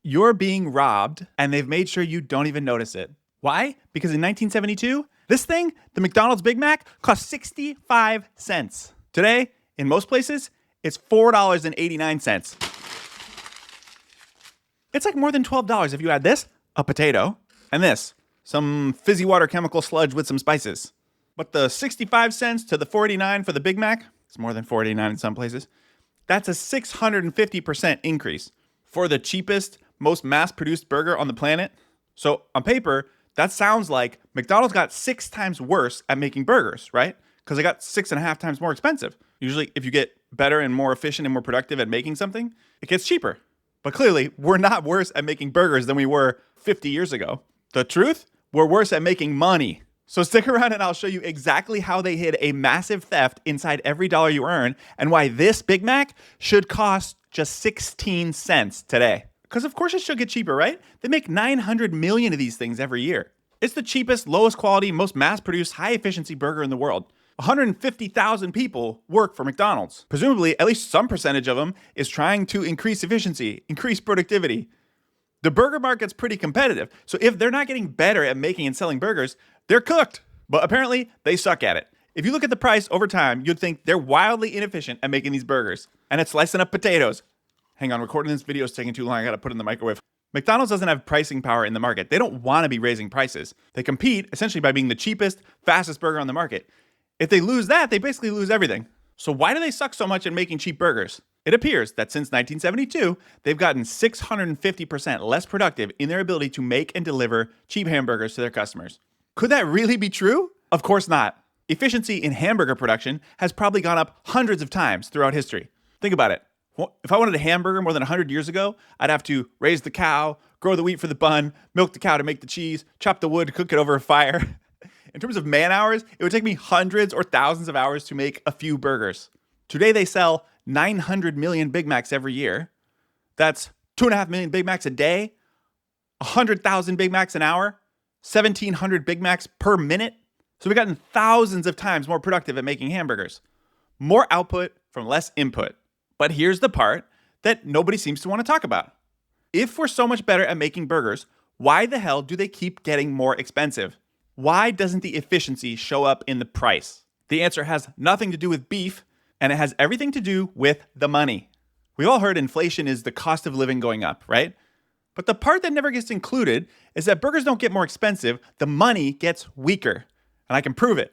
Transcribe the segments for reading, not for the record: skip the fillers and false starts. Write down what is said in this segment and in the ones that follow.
You're being robbed, and they've made sure you don't even notice it. Why? Because in 1972, this thing, the McDonald's Big Mac, cost 65 cents. Today, in most places, it's $4.89. It's like more than $12 if you add this, a potato, and this, some fizzy water chemical sludge with some spices. But the 65 cents to the $4.89 for the Big Mac, it's more than $4.89 in some places, that's a 650% increase for the cheapest, most mass-produced burger on the planet. So on paper, that sounds like McDonald's got 6 times worse at making burgers, right? Because they got 6.5 times more expensive. Usually, if you get better and more efficient and more productive at making something, it gets cheaper. But clearly, we're not worse at making burgers than we were 50 years ago. The truth? We're worse at making money. So stick around and I'll show you exactly how they hid a massive theft inside every dollar you earn and why this Big Mac should cost just 16 cents today. Because of course it should get cheaper, right? They make 900 million of these things every year. It's the cheapest, lowest quality, most mass-produced, high-efficiency burger in the world. 150,000 people work for McDonald's. Presumably, at least some percentage of them is trying to increase efficiency, increase productivity. The burger market's pretty competitive, so if they're not getting better at making and selling burgers, they're cooked. But apparently, they suck at it. If you look at the price over time, you'd think they're wildly inefficient at making these burgers. And it's slicing up potatoes. Hang on, recording this video is taking too long. I gotta put it in the microwave. McDonald's doesn't have pricing power in the market. They don't want to be raising prices. They compete essentially by being the cheapest, fastest burger on the market. If they lose that, they basically lose everything. So why do they suck so much at making cheap burgers? It appears that since 1972, they've gotten 650% less productive in their ability to make and deliver cheap hamburgers to their customers. Could that really be true? Of course not. Efficiency in hamburger production has probably gone up hundreds of times throughout history. Think about it. If I wanted a hamburger more than 100 years ago, I'd have to raise the cow, grow the wheat for the bun, milk the cow to make the cheese, chop the wood to cook it over a fire. In terms of man hours, it would take me hundreds or thousands of hours to make a few burgers. Today, they sell 900 million Big Macs every year. That's 2.5 million Big Macs a day, 100,000 Big Macs an hour, 1,700 Big Macs per minute. So we've gotten thousands of times more productive at making hamburgers. More output from less input. But here's the part that nobody seems to want to talk about. If we're so much better at making burgers, why the hell do they keep getting more expensive? Why doesn't the efficiency show up in the price? The answer has nothing to do with beef, and it has everything to do with the money. We've all heard inflation is the cost of living going up, right? But the part that never gets included is that burgers don't get more expensive, the money gets weaker. And I can prove it.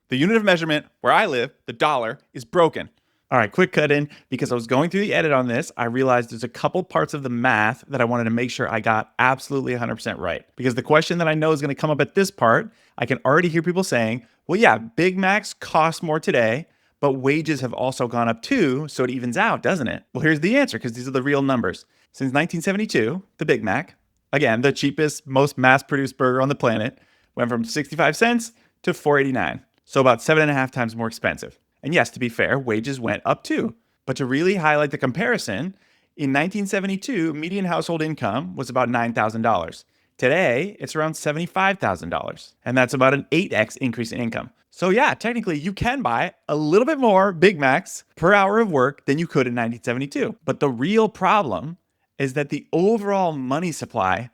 The unit of measurement where I live, the dollar, is broken. All right, quick cut in. Because I was going through the edit on this, I realized there's a couple parts of the math that I wanted to make sure I got absolutely 100% right. Because the question that I know is going to come up at this part, I can already hear people saying, well, yeah, Big Macs cost more today, but wages have also gone up too, so it evens out, doesn't it? Well, here's the answer, because these are the real numbers. Since 1972, the Big Mac, again, the cheapest, most mass-produced burger on the planet, went from 65 cents to $4.89, so about 7.5 times more expensive. And yes, to be fair, wages went up too. But to really highlight the comparison, in 1972, median household income was about $9,000. Today, it's around $75,000. And that's about an 8x increase in income. So yeah, technically you can buy a little bit more Big Macs per hour of work than you could in 1972. But the real problem is that the overall money supply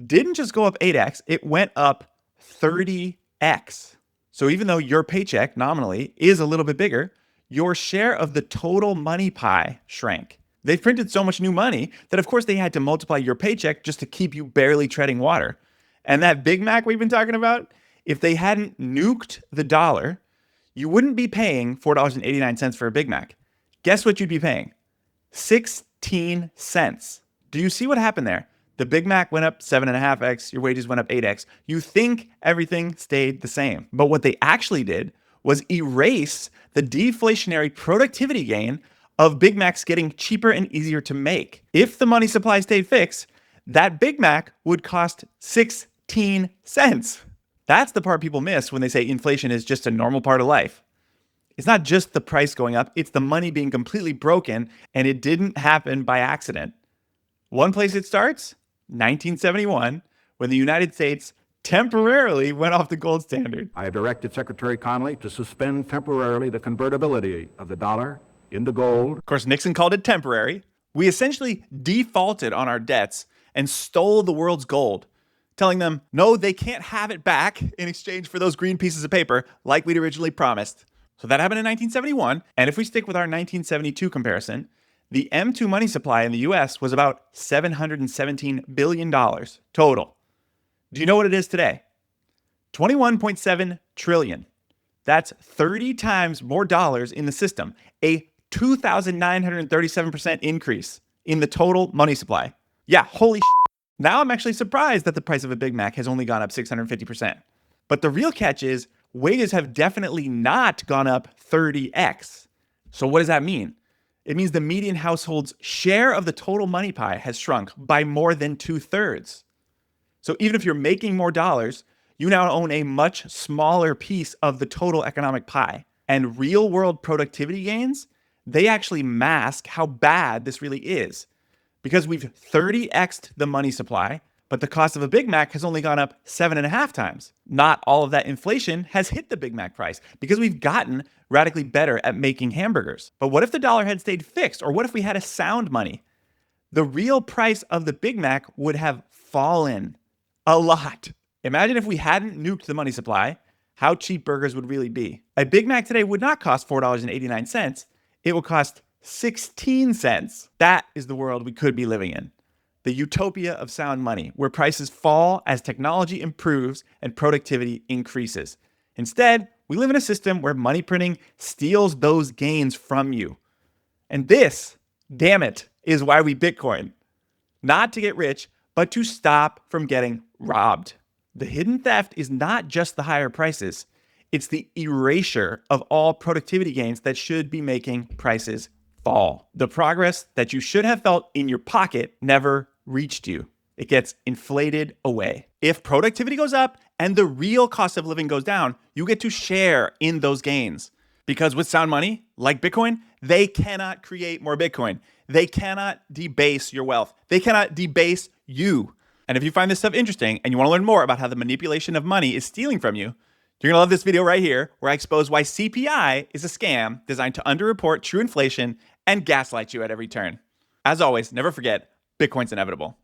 didn't just go up 8x, it went up 30x. So even though your paycheck nominally is a little bit bigger, your share of the total money pie shrank. They've printed so much new money that of course they had to multiply your paycheck just to keep you barely treading water. And that Big Mac we've been talking about, if they hadn't nuked the dollar, you wouldn't be paying $4.89 for a Big Mac. Guess what you'd be paying? 16 cents. Do you see what happened there? The Big Mac went up 7.5x, your wages went up 8x. You think everything stayed the same. But what they actually did was erase the deflationary productivity gain of Big Macs getting cheaper and easier to make. If the money supply stayed fixed, that Big Mac would cost 16 cents. That's the part people miss when they say inflation is just a normal part of life. It's not just the price going up, it's the money being completely broken, and it didn't happen by accident. One place it starts, 1971, when the United States temporarily went off the gold standard. I have directed Secretary Connally to suspend temporarily the convertibility of the dollar into gold. Of course, Nixon called it temporary. We essentially defaulted on our debts, and stole the world's gold, telling them, no, they can't have it back in exchange for those green pieces of paper like we'd originally promised. So that happened in 1971. And if we stick with our 1972 comparison, the M2 money supply in the US was about $717 billion total. Do you know what it is today? 21.7 trillion. That's 30 times more dollars in the system, a 2,937% increase in the total money supply. Yeah, holy shit. Now I'm actually surprised that the price of a Big Mac has only gone up 650%. But the real catch is wages have definitely not gone up 30x. So what does that mean? It means the median household's share of the total money pie has shrunk by more than 2/3. So even if you're making more dollars, you now own a much smaller piece of the total economic pie. And real world productivity gains, they actually mask how bad this really is. Because we've 30x'd the money supply, but the cost of a Big Mac has only gone up 7.5 times. Not all of that inflation has hit the Big Mac price because we've gotten radically better at making hamburgers. But what if the dollar had stayed fixed? Or what if we had a sound money? The real price of the Big Mac would have fallen a lot. Imagine if we hadn't nuked the money supply, how cheap burgers would really be. A Big Mac today would not cost $4.89. It would cost 16 cents. That is the world we could be living in. The utopia of sound money, where prices fall as technology improves and productivity increases. Instead, we live in a system where money printing steals those gains from you. And this, damn it, is why we Bitcoin. Not to get rich, but to stop from getting robbed. The hidden theft is not just the higher prices. It's the erasure of all productivity gains that should be making prices fall. The progress that you should have felt in your pocket never reached you. It gets inflated away. If productivity goes up and the real cost of living goes down, you get to share in those gains. Because with sound money, like Bitcoin, they cannot create more Bitcoin. They cannot debase your wealth. They cannot debase you. And if you find this stuff interesting and you want to learn more about how the manipulation of money is stealing from you, you're going to love this video right here where I expose why CPI is a scam designed to underreport true inflation and gaslight you at every turn. As always, never forget, Bitcoin's inevitable.